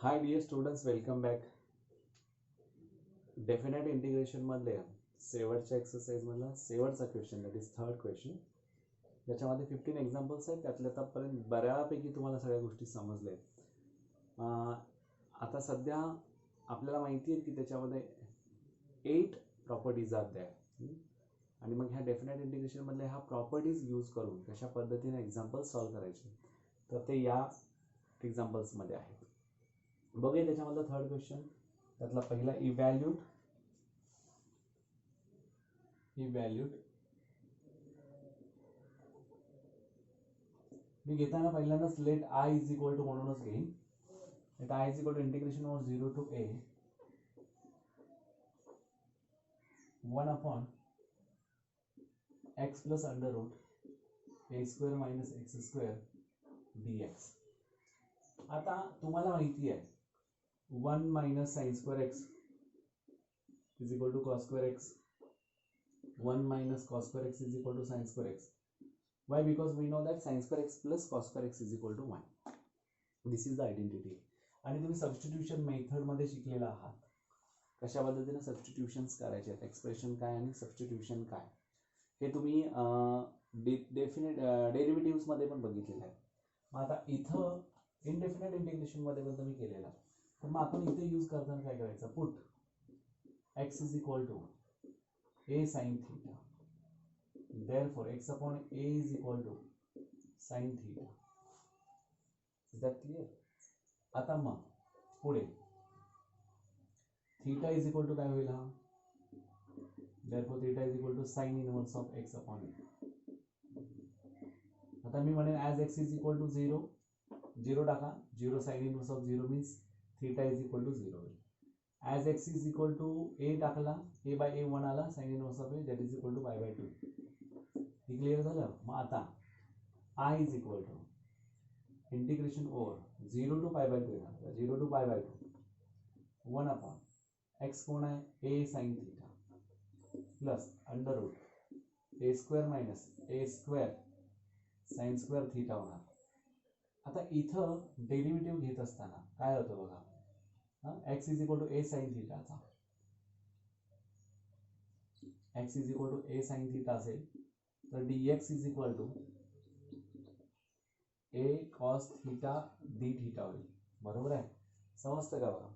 Hi dear students, welcome back. Definite integration मधले शेवटच्या exercise मधला शेवटचा question, that is third question, ज्याच्यामध्ये 15 एक्झाम्पल्स आहेत. त्यातले आतापर्यंत बऱ्यापैकी तुम्हाला सगळ्या गोष्टी समजल्या आहेत. आता सध्या आपल्याला माहिती आहे की त्याच्यामध्ये 8 प्रॉपर्टीज आर द्या, आणि मग ह्या डेफिनेट इंटिग्रेशन मधल्या ह्या प्रॉपर्टीज यूज करून कशा पद्धतीने एक्झाम्पल सॉल्व्ह करायचे तर ते या एक्झाम्पल्समध्ये आहेत. बघूया त्याच्यामधला थर्ड क्वेश्चन. त्यातला पहिला इव्हॅल्यूट मी घेताना पहिल्यांदाच let I is equal to म्हणूनच घेईन. Let I is equal to integration over 0 to a 1 upon x plus under root a square minus x square dx. आता तुम्हाला माहिती आहे 1 minus sine square x is equal to cos square x, 1 minus cos square x is equal to sin square x. Why? Because we know that sin square x plus cos square x is equal to 1. This is the identity. आणि तुम्ही substitution method मध्ये शिकलेला आहात, कशा पद्धतीने substitutions करायचे आहेत, expression काय आणि सबस्टिट्यूशन काय हे तुम्ही डेफिनेट डेरिव्हेटिव्ह्स मध्ये पण बघितलेलं आहे. मग आता इथं इनडेफिनेट इंटिग्रेशन मध्ये पण तुम्ही केलेला, तर मग आपण इथे यूज करताना काय करायचं, put x is equal to a sin theta, therefore x upon a is equal to sin theta. Is that clear? आता मग पुढे theta is equal to काय होईल हा, therefore theta is equal to sin inverse of x upon a. आता मी म्हणेन as x is equal to 0 0 टाका, 0 sin inverse of 0 means theta is equal to 0 होईल. as x is equal to a टाकला, a by a 1 आला, sin inverse of a that is equal to pi by 2. हे clear झालं. मग आता I is equal to integration over 0 to pi by 2 येणार, 0 to pi by 2 1 upon x कोण आहे, a sin theta plus under root a square minus a square sin square theta होणार. आता इथं डेरिव्हेटिव्ह घेत असताना काय होतं बघा, x is equal to a sin theta चा x is equal to a sin theta असेल तर dx is equal to a cos theta d theta होईल. बरोबर आहे, समजतं का बघा.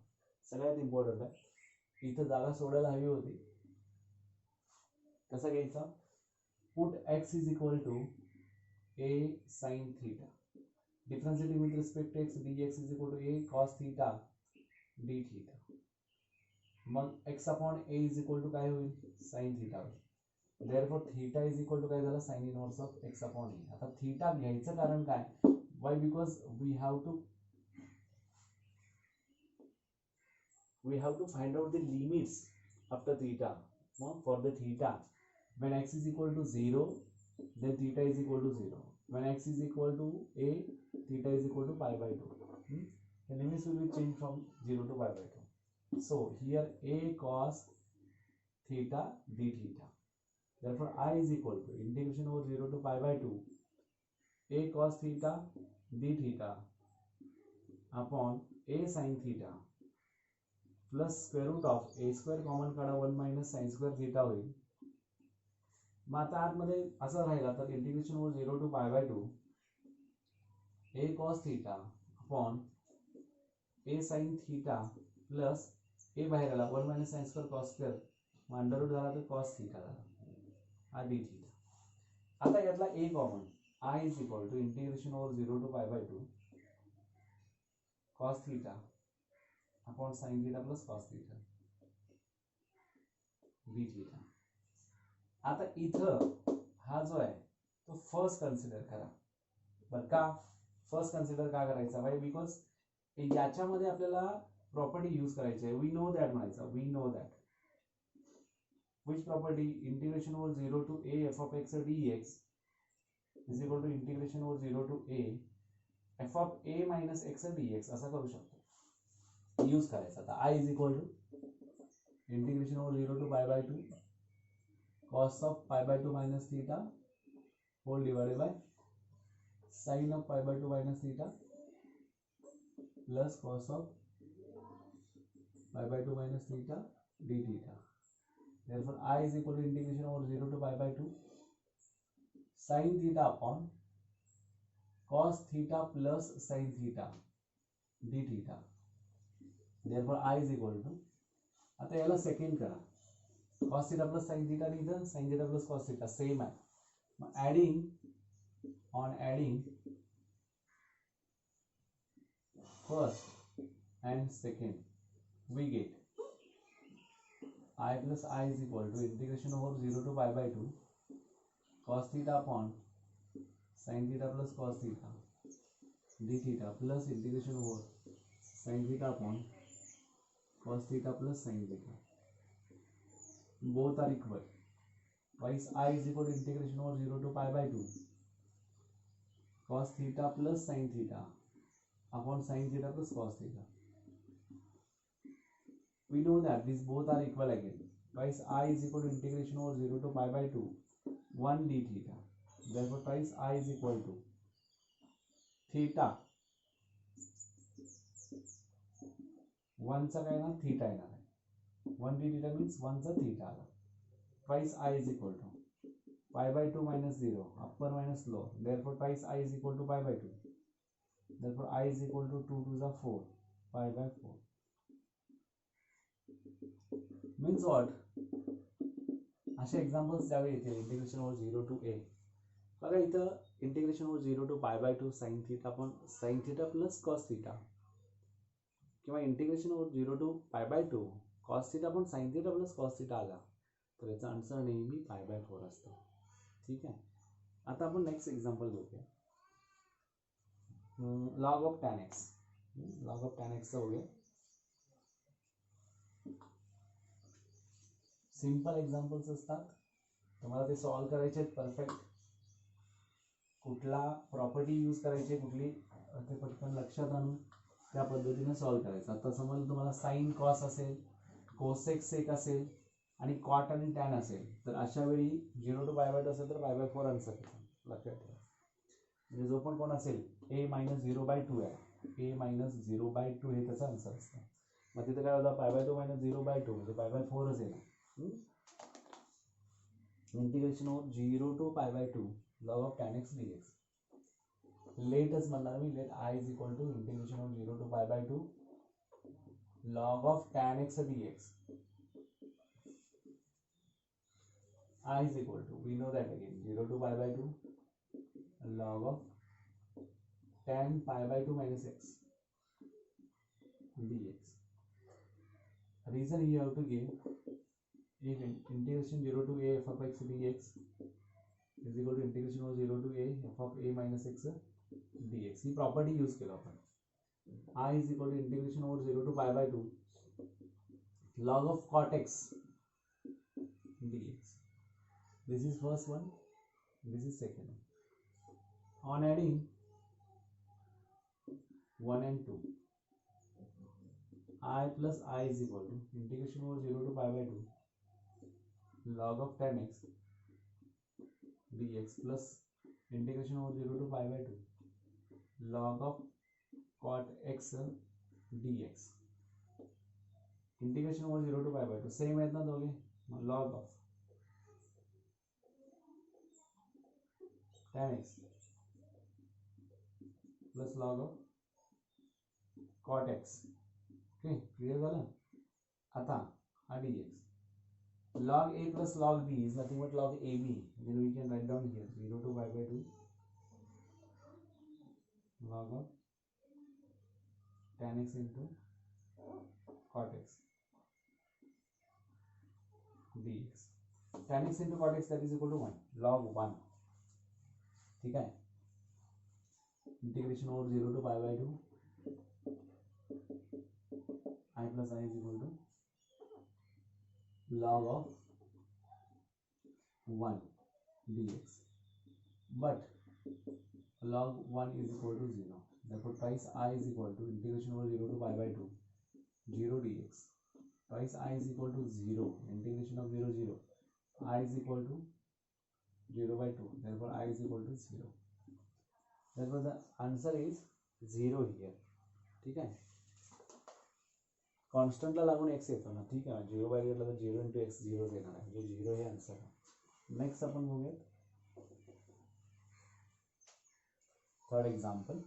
सगळ्यात इम्पॉर्टंट आहे, इथं जागा सोडायला हवी होती. कसं घ्यायचा, put x is equal to a sin theta, differentiating with respect to x, dx is equal to a cos theta d theta. मग x upon a is equal to काय होईल, sin theta होईल. therefore theta is equal to काय झालं, sin inverse of x upon a. आता theta घ्यायचं कारण काय, why? because we have to find out the limits after theta. For the theta, when x is equal to 0 then theta is equal to 0, when x is equal to a theta is equal to pi by 2. The limits will be changed from 0 to pi by 2. So here a cos theta d theta, therefore I is equal to integration over 0 to pi by 2 a cos theta d theta upon a sin theta plus square root of a square common काढा, 1 minus sin square theta होईल. मग आता आतमध्ये असं राहिला तर integration over 0 to pi by 2 a cos theta upon a sin theta plus a बाहेर आला, 1 minus sin square cos square, मग अंडर रूट झाला तर cos theta झाला, हा d theta. आता यातला a common, I is equal to integration over 0 to pi by 2 cos theta upon sin theta plus cos theta d theta. आता इथं हा जो आहे तो फर्स्ट कन्सिडर करा. बरं का फर्स्ट कन्सिडर का करायचा, वाय? बिकॉज याच्यामध्ये आपल्याला प्रॉपर्टी यूज करायची आहे. वी नो दॅट म्हणायचं, we know that which property, integration over 0 to a f of x dx is equal to integration over 0 to a f of a minus x dx असा करू शकतो, use करायचा. आता I is equal to integration over 0 to pi by 2 cos of pi by 2 minus theta whole divided by sin of pi by 2 minus theta plus cos of pi by 2 minus theta d theta. Therefore I is equal to integration over 0 to pi by 2 sin theta upon cos theta plus sin theta d theta. Therefore I is equal to, आता याला second करा, cos theta plus sin theta नहीं था, sin theta plus cos theta same है. Adding first and second, we get I plus I is equal to integration over 0 to pi by 2 cos theta upon sin theta plus cos theta d theta plus integration over sin theta upon cos theta plus sin theta. Both are equal. Twice I is equal to integration over 0 to pi by 2 cos theta plus sin theta upon sin theta plus cos theta. We know that these both are equal again. Twice I is equal to integration over 0 to pi by 2 1 d theta. Therefore twice I is equal to theta 1 चा काय ना theta येणार आहे. 1 d theta means 1 चा theta आला. Twice I is equal to pi by 2 minus 0 upper minus lower. Therefore twice I is equal to pi by 2. Therefore I is equal to 2 to the 4 pi by 4. Means what? असे examples ज्यावेळी येतील integration over 0 to a. बघा इथं integration over 0 to pi by 2 sine theta पण sine theta plus cos theta, किंवा integration over 0 to pi by 2 cos theta पण sine theta plus cos theta आला तर याचा आन्सर नेहमी पाय बाय 4 असतो. ठीक आहे. आता आपण नेक्स्ट एक्झाम्पल बघूया. Log of tan x. Log of tan x चा बघूया. सिंपल एक्झाम्पल्स असतात, तुम्हाला ते सॉल्व करायचे आहेत परफेक्ट. कुठला प्रॉपर्टी यूज करायची कुठली ते पटकन लक्षात आणून त्या पद्धतीने सॉल्व करायचं. आता समज तुम्हाला साइन कॉस असेल, कोसेक सेक असेल आणि कॉट आणि टॅन असेल तर अशा वेळी 0 टू पाय बाय 2 असेल तर पाय बाय 4 आन्सर लक्षात ठेवा. म्हणजे जो पण कोण असेल a मायनस 0/2 आहे, a मायनस 0/2 हे त्याचा आन्सर असतं. मग तिथे काय होतं पाय बाय 2 मायनस 0/2 म्हणजे पाय बाय 4च येणार. Integration of 0 to pi by 2 log of tan x dx. लेटच म्हणणार मी, let I is equal to integration of 0 to pi by 2 log of tan x dx. I is equal to, we know that again, 0 to pi by 2 log of tan pi by 2 minus x dx. Reason you have to give, if integration 0 to a f of x dx is equal to integration of 0 to a f of a minus x dx. He property use केला आपण. I is equal to integration over 0 to pi by 2 log of cot x dx. This is first one, this is second one. On adding 1 and 2, I plus I is equal to integration over 0 to pi by 2 log of tan x dx plus integration over 0 to pi by 2 log of cot x dx. Integration over 0 to pi by 2 same आहेत ना दोघे. Log of tan x plus log of cot x. Okay, clear झालं. आता हा dx. log a plus log b is nothing but log ab. Then we can write down here 0 to pi by 2 log of tan x into cot x dx. tan x into cot x that is equal to 1 log 1. ठीक है. Integration over 0 to pi by 2 I plus I is equal to log of 1 dx, but log 1 is equal to 0. Therefore twice I is equal to integration over 0 to pi by 2 0 dx. Twice I is equal to 0, integration of 0 0. I is equal to 0 by 2. Therefore I is equal to 0. Therefore the answer is 0 here. ठीक है. कॉन्स्टंटला लागून x येतो ना, ठीक आहे ना, 0 बाहेर गेला तर 0 इंटू एक्स 0 येणार आहे, म्हणजे 0 हे आन्सर आहे. नेक्स्ट आपण बघूयात third example.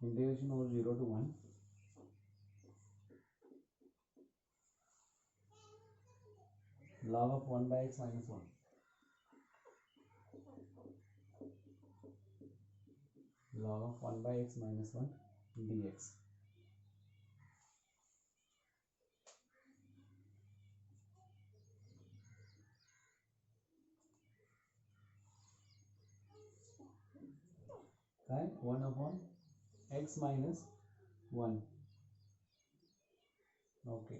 Integration over 0 to 1 log of 1 by x minus 1 log of 1 by x minus 1 dx. काय 1 upon x minus 1. ओके.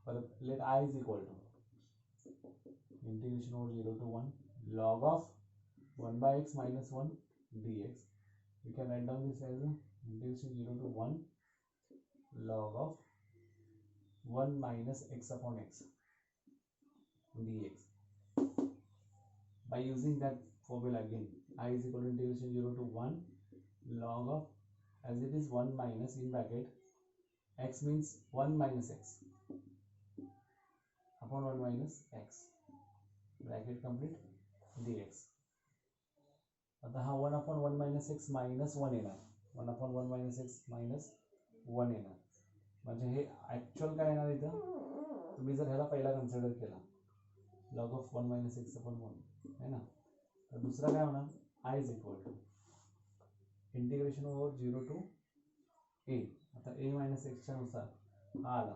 परत let I is equal to integration over 0 to 1 log of 1 by x minus 1 dx. We can write down this as integration 0 to 1 log of 1 minus x upon x dx. By using that formula again, I is equal to integration 0 to 1 log of, as it is 1 minus in bracket x means 1 minus x upon 1 minus x bracket complete dx. आता हा 1 upon 1 minus x minus 1 येणार, 1 upon 1 minus x minus 1 येणार, म्हणजे हे actual काय येणार इथं, तुम्ही जर ह्याला पहिला कन्सिडर केला log of 1 minus x upon 1 है ना, तर दुसरा काय होणार, I is equal to integration over 0 to a. आता a minus x च्या नुसार हा आला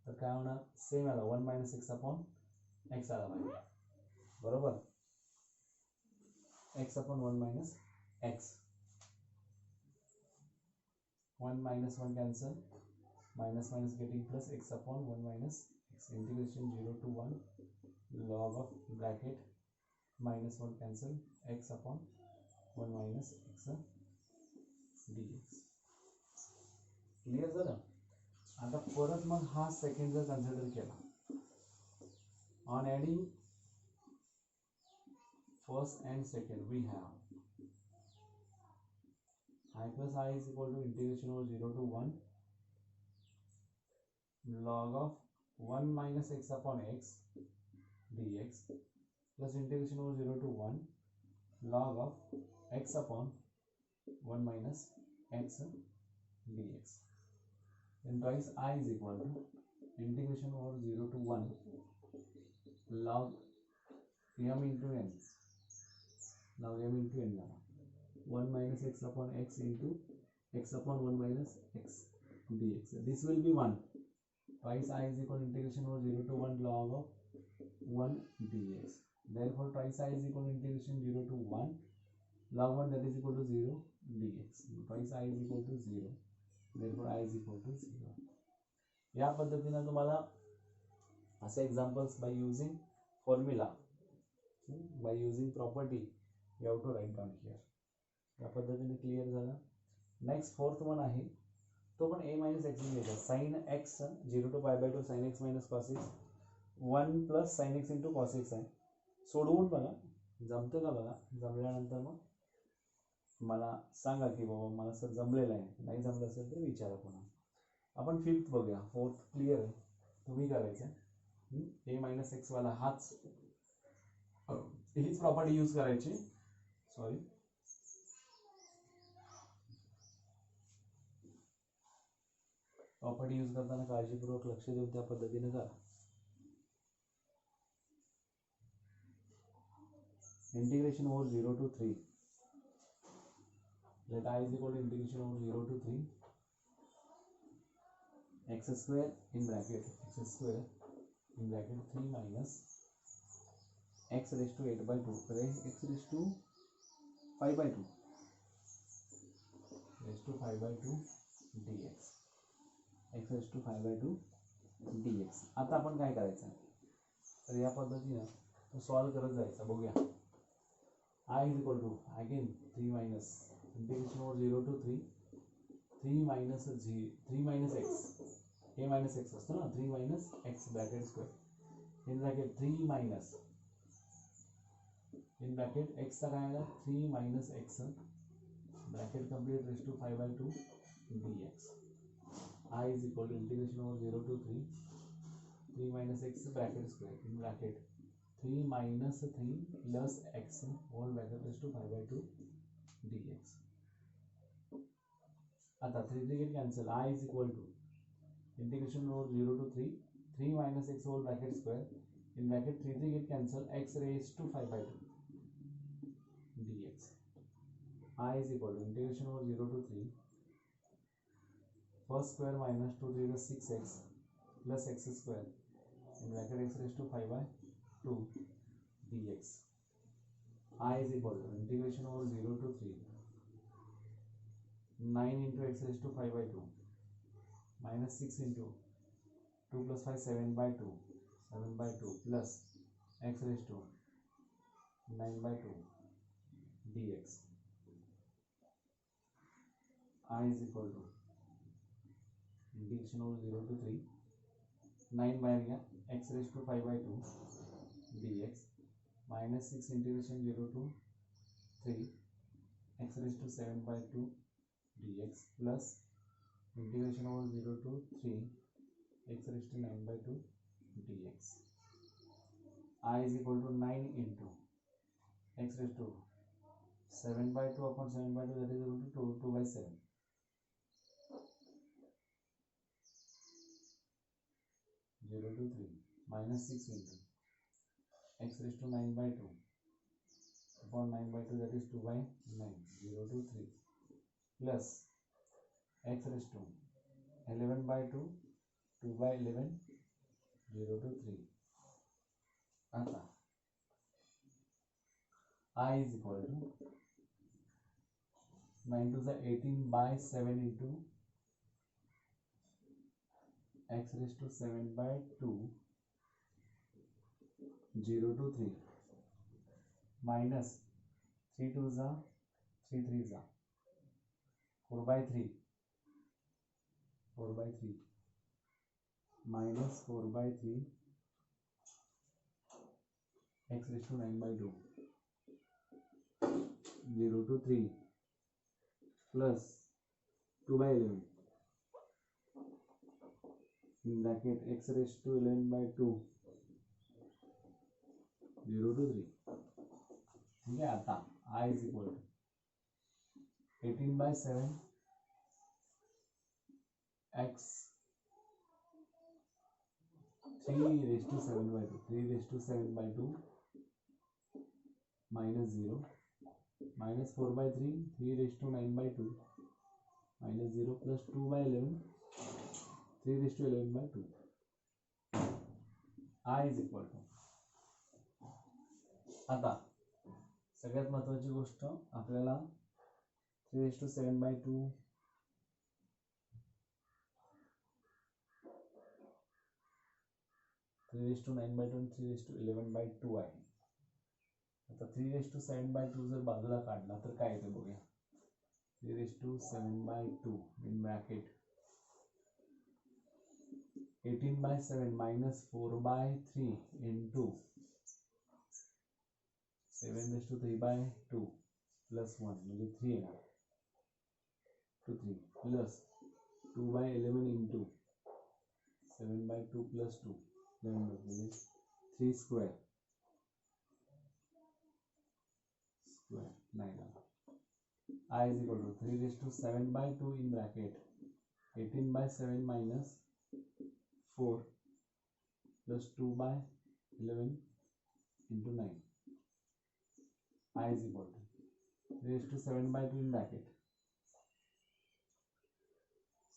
तर काय होणार, सेम आला 1 minus x upon x आला पाहिजे, बरोबर. x upon 1 minus x, 1 minus 1 cancel, minus minus getting plus x upon 1 minus x, integration 0 to 1 log of bracket minus 1 cancel x upon 1 minus x dx. Clear झालं. आता परत मग हा second जर consider केला, on adding first and second we have I plus I is equal to integration over 0 to 1 log of 1 minus x upon x dx plus integration over 0 to 1 log of x upon 1 minus x dx. Then twice I is equal to integration over 0 to 1 log m into n, log m into n, 1 minus x upon x into x upon 1 minus x dx. This will be 1. Twice I is equal to integration over 0 to 1 log of 1 dx. Therefore twice I is equal to integration 0 to 1 log 1, that is equal to 0 dx. Twice I is equal to 0. Therefore I is equal to 0. या पद्धतीने तुम्हाला असे examples by using formula, by using property, you have to write down here. या पद्धतीने clear झालं. Next fourth one आहे, तो पण a मायनस एक्स घ्यायचा, साइन एक्स 0 to पाय by 2 sine x minus cos x 1 plus sine x into cos x आहे. सोडवून बघा जमतं का बघा, जमल्यानंतर मग मला सांगा की बाबा मला सर जमलेलं आहे, नाही जमलं असेल तर विचारा पुन्हा. आपण फिफ्थ बघूया. फोर्थ क्लिअर आहे, तुम्ही करायचं. a मायनस एक्स वाला हाच, हीच प्रॉपर्टी यूज करायची. सॉरी, प्रॉपर्टी यूज करताना काळजीपूर्वक लक्ष देऊन त्या पद्धतीने करा. Integration over 0 to 3 let I is equal to integration over 0 to 3 x square in bracket x square in bracket 3 minus x raised to 8 by 2 x raised to 5 by 2 raised to 5 by 2 dx, x raised to 5 by 2 dx. आता आपण काय करायचं, तर या पद्धतीने तो solve करत जायचं. बघूया. I is equal to again 3 minus integration over 0 to 3 minus x a minus x असतो ना. 3 minus x bracket square in bracket 3 minus in bracket x चा काय आला 3 minus x bracket complete raised to 5 by 2 dx. I is equal to integration over 0 to 3 minus x bracket square in bracket 3 minus 3 plus x whole bracket raised to 5 by 2 dx. आता 3 3 get cancel. I is equal to integration over 0 to 3 minus x whole bracket square in bracket 3 3 get cancel x raised to 5 by 2 dx. I is equal to integration over 0 to 3 first square minus 2 3 is 6x plus x square in bracket x raised to 5 by 2 dx. I is equal to integration over 0 to 3 9 into x raised to 5 by 2 minus 6 into 2 plus 5 7 by 2 plus x raised to 9 by 2 dx. I is equal to integration over 0 to 3 9 by x raised to 5 by 2 dx minus 6 integration 0 to 3 x raised to 7 by 2 dx plus integration over 0 to 3 x raised to 9 by 2 dx. I is equal to 9 into x raised to 7 by 2 upon 7 by 2, that is equal to 2 by 7. 0 to 3 minus 6 into x raised to 9 by 2 upon 9 by 2, that is 2 by 9. 0 to 3 plus x raised to 11 by 2 2 by 11 0 to 3. आता I is equal to 9 to the 18 by 7 into x raised to 7 by 2 0 to 3 minus 3 to the 3 3 the 4 by 3 minus 4 by 3 x raised to 9 by 2 0 to 3 plus 2 by 11 in bracket x raised to 11 by 2 0 to 3. ठीक है. आता I is equal to 18 by 7 x 3 raised to 7 by 2 3 raised to 7 by 2 minus 0 minus 4 by 3 3 raised to 9 by 2 minus 0 plus 2 by 11 3 raised to 11 by 2. I is equal to आता सगळ्यात महत्त्वाची गोष्ट आपल्याला 3 raised to 7 by 2 3 raised to 9 by 2 and 3 raised to 11 by 2 आहे. आता 3 raised to 7 by 2 जर बाजूला काढला तर काय येते बघूया. 3 raised to 7 by 2 in bracket 18 by 7 minus 4 by 3 into 7 raised to 3 by 2 plus 1 म्हणजे 3 येणार to 3 plus 2 by 11 into 7 by 2 plus 2 म्हणजे 3 square 9 आला. I is equal to 3 raised to 7 by 2 in bracket 18 by 7 minus 4 plus 2 by 11 into 9. I is equal to 3 raised to 7 by 2 in bracket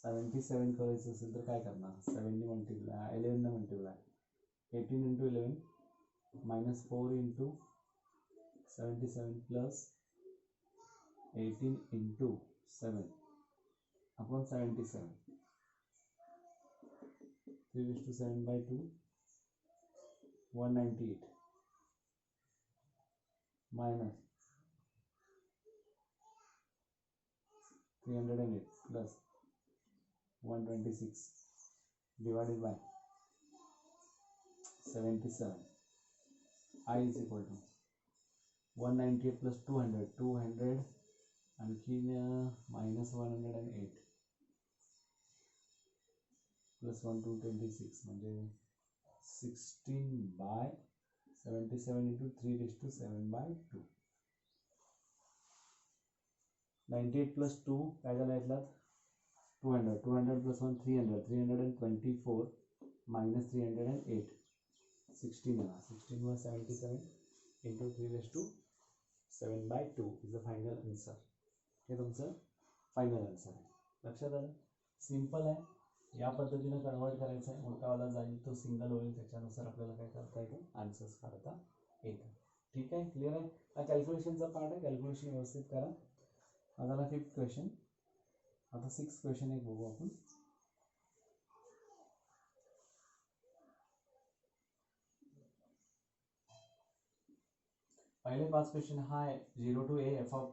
77 करायचं असेल तर काय करणार. 7 ने मल्टिप्लाय 11 ने multiply 18 into 11 minus 4 into 77 plus 18 into 7 upon 77 3 raised to 7 by 2 198 minus 308 plus 126 divided by 77. I is equal to 198 plus 200 आणखीन minus 108 plus 1226 म्हणजे 16/77 into 3⁻⁷. 98 plus 2 काय झालं यातला 200 plus 1 324 minus 308 16/77 into 3⁻⁷ is the final answer. हे तुमचं final answer आहे. लक्षात आलं. सिंपल आहे. या पद्धतीने कन्वर्ट करायचं आहे. मोठावाला जाईल तो सिंगल होईल, त्याच्यानुसार आपल्याला काय करता येतं, आन्सर्स काढता येतं. ठीक आहे, क्लिअर आहे. हा कॅल्क्युलेशनचा पार्ट आहे. कॅल्क्युलेशन व्यवस्थित करा. हा झाला 5th क्वेश्चन. आता 6th क्वेश्चन एक बघू आपण. पहले 5 क्वेश्चन हा आहे 0 to a f of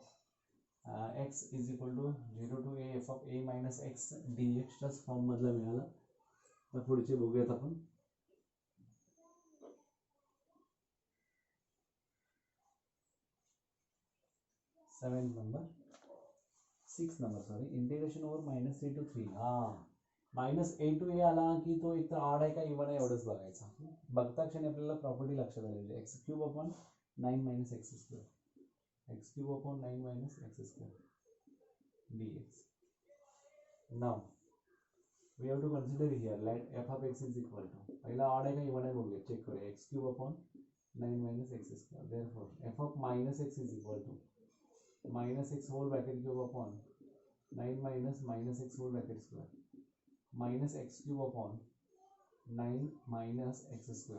x is equal to 0 to a f of a minus x dx च्याच फॉर्म मधला मिळाला. तर पुढचे बघूयात आपण. Six number sorry integration over -3 to 3. -a to a आला की तो एक तर ऑड आहे का इव्हन आहे एवढंच बघायचं. बघता क्षणी आपल्याला प्रॉपर्टी लक्षात आलेली आहे. x³ upon 9 minus x². x³ upon 9 minus x² dx. Now we have to consider here let f of x is equal to पहिला ऑड आहे का इव्हन आहे बघूया, चेक करूया. x³ upon 9 minus x². Therefore f of minus x is equal to minus x whole bracket cube upon 9 minus x whole bracket square minus x³ upon 9 minus x²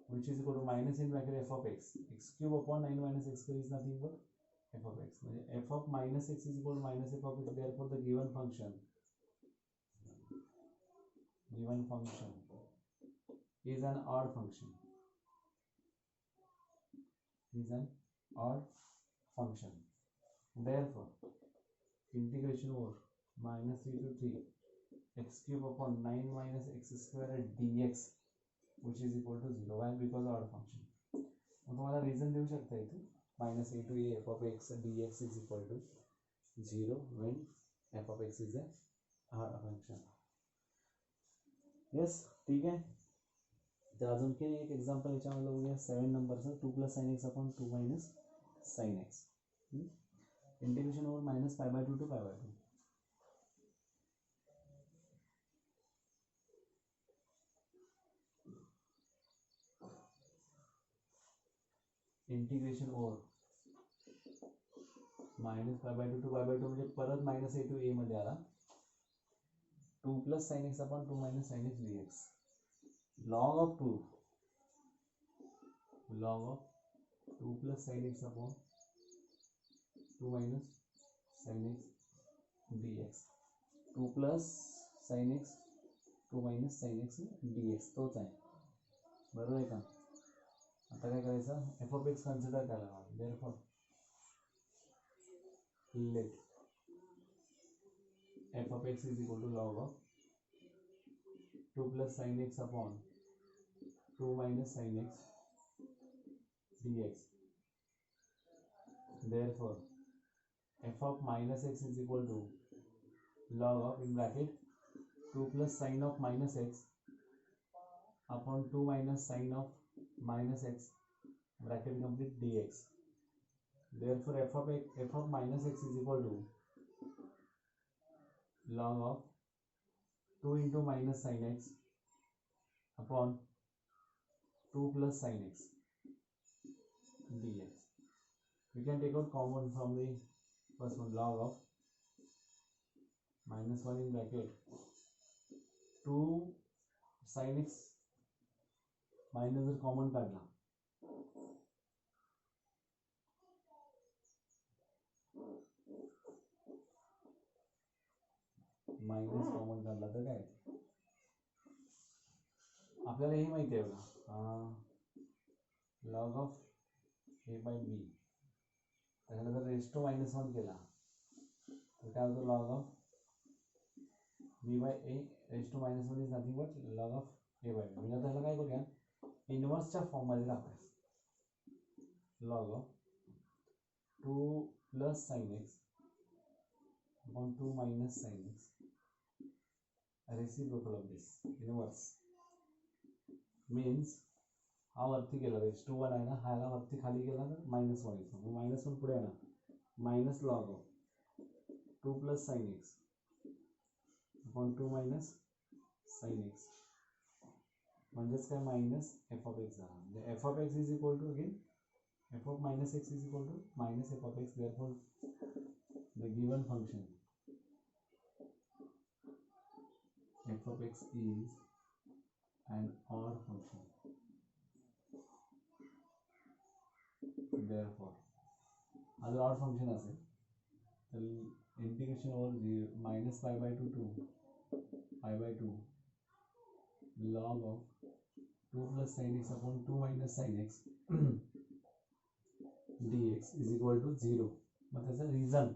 which is equal to minus in bracket f of x. x³ upon 9 minus x² is nothing but f of x. f of minus x is equal to minus f of x. Therefore the given function is an odd function. Therefore integration over -3 to 3 x³ upon 9 minus x² dx which is equal to 0. Why? Because odd function. मग तुम्हाला reason देऊ शकता इथे -a to a f of x dx is equal to 0 when f of x is a odd function. yes, ठीक आहे. तर अजून की एक एक्झाम्पल याच्यामध्ये बघूया. 7 नंबरचं 2 + sin x upon 2 minus sin x. Integration over -π/2 to π/2. Integration over -π/2 to π/2 म्हणजे परत -a to a मध्ये आला. 2 + sin x upon 2 minus sin x dx. log of 2 plus sin x upon 2 minus sin x dx. 2 plus sin x 2 minus sin x dx तोच आहे. बरोबर आहे का. आता काय करायचं, f of x कन्सिडर करायला. therefore let f of x is equal to log of 2 plus sin x upon 2 minus sin x dx. Therefore f of minus x is equal to log of in bracket 2 plus sin of minus x upon 2 minus sin of minus x bracket complete dx. Therefore f of minus x is equal to log of 2 into minus sin x upon 2 plus sin x dx. We can take out common from the first one. Log of -1 in bracket 2 sin x minus जर common काढला minus common काढला तर काय आपल्याला हे माहिती आहे बघा. Log of A by B, त्याच्यानंतर रेस टू मायनस वन केला तर काय होतं log of B by A raise to minus one is nothing but log of A by B. म्हणजे आता ह्याला काय करूया इनवर्सच्या फॉर्ममध्ये दाखवायचं. Log of 2 plus sine x upon 2 minus sine x reciprocal of this inverse means हा वरती गेला रेस टू वन आहे ना, ह्याला वरती खाली गेला तर मायनस वन येतो. मायनस वन पुढे येणार minus log of 2 plus sine x upon 2 minus sine x म्हणजेच काय मायनस एफ ऑफ एक्स झाला. म्हणजे f of x is equal to again f of minus x is equal to minus f of x. Therefore the given function f of x is an odd function. Therefore अगर odd function असेल तर integration over minus pi by two to pi by two log of 2 plus sine x upon 2 minus sine x dx is equal to 0. मग त्याचं reason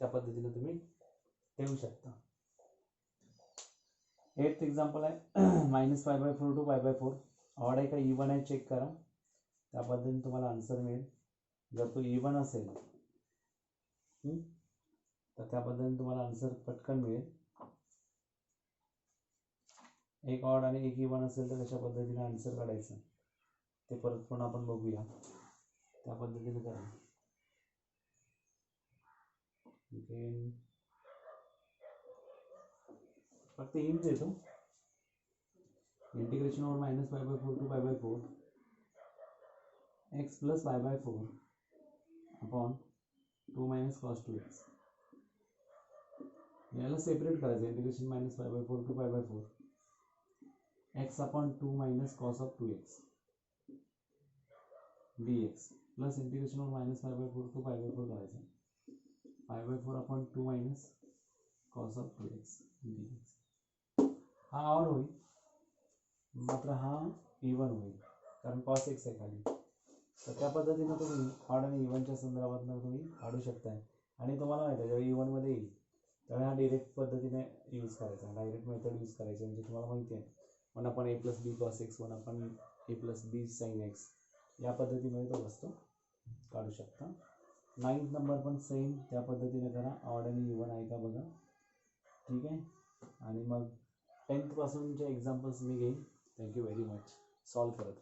त्या पद्धतीने तुम्ही ठेवू शकता. 8th एक्झाम्पल आहे minus pi by four to pi by four. Odd आहे का इवन आहे चेक करा, त्या पद्धतीने तुम्हाला आन्सर मिळेल. जर तो इवन असेल तर त्या पद्धतीने तुम्हाला आन्सर पटकन मिळेल. एक ऑड आणि एक इवन असेल तर कशा पद्धतीने आन्सर काढायचं ते परत पुन्हा आपण बघूया, त्या पद्धतीने करा. फक्त हिंट देतो. Integration over minus pi by four to pi by four x plus pi by four upon 2 minus cos 2x. याला सेपरेट करायचं. Integration minus pi by four to pi by four x upon 2 minus cos of 2x dx plus integration over minus pi by four to pi by four करायचं. Pi by four upon 2 minus cos of 2x dx. हा odd होईल मात्र हा even होईल कारण cos x आहे खाली. तर त्या पद्धतीने तुम्ही ऑड आणि इवनच्या संदर्भात तुम्ही काढू शकताय. आणि तुम्हाला माहिती आहे जेव्हा इवनमध्ये येईल त्यावेळी हा डायरेक्ट पद्धतीने यूज करायचा, डायरेक्ट मेथड यूज करायची. म्हणजे तुम्हाला माहिती आहे 1 अपॉन ए प्लस बी कॉस एक्स 1 अपॉन ए प्लस बी साइन एक्स या पद्धतीमध्ये तो वस्तू काढू शकता. 9th नंबर पण सेम त्या पद्धतीने करा. ऑड आणि इवन आहे का बघा, ठीक आहे. आणि मग 10th पासूनचे एक्झाम्पल्स मी घेईन. Thank you very much. सॉल्व करत